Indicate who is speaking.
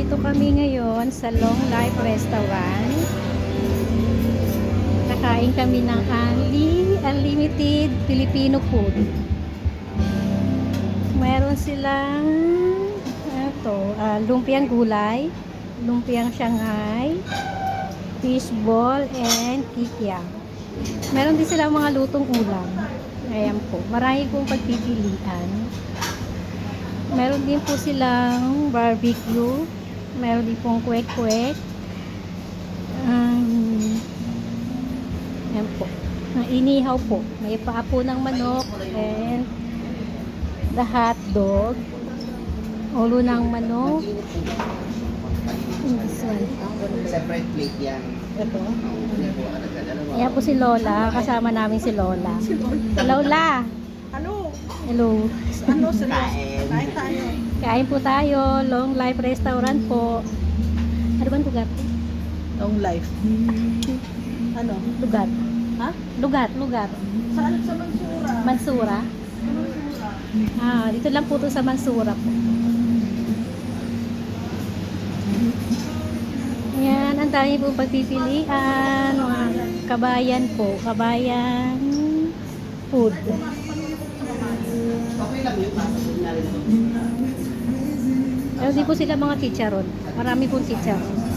Speaker 1: Nandito kami ngayon sa Long Life Restaurant. Nakain kami ng unlimited Filipino food. Meron silang lumpiang gulay, lumpiang Shanghai, fishball, and kikiam. Meron din silang mga lutong ulam. Ayan po, marami pong pagpipilian. Meron din po silang barbecue. Meron din pong kwek-kwek. Ayan po. Inihaw po. May paa po ng manok. And the hot dog. Ulo ng manok. This one.
Speaker 2: Separate plate yan.
Speaker 1: Ito. Ayan po si Lola. Kasama namin si Lola. Lola!
Speaker 3: Ano?
Speaker 1: Hello.
Speaker 3: Ano? Kain tayo.
Speaker 1: Kain po tayo. Long Life Restaurant po. Ano bang lugar?
Speaker 3: Long life. Ano?
Speaker 1: Lugar.
Speaker 3: Ha?
Speaker 1: Lugar.
Speaker 3: Saan? Sa Mansura.
Speaker 1: Mansura. Dito lang po to sa Mansura po. Ayan, ang dami po pagpipilian. Mga kabayan po. Kabayan food.
Speaker 2: Okay lang yun.
Speaker 1: Pero di po sila mga chicharon. Marami pong chicharon.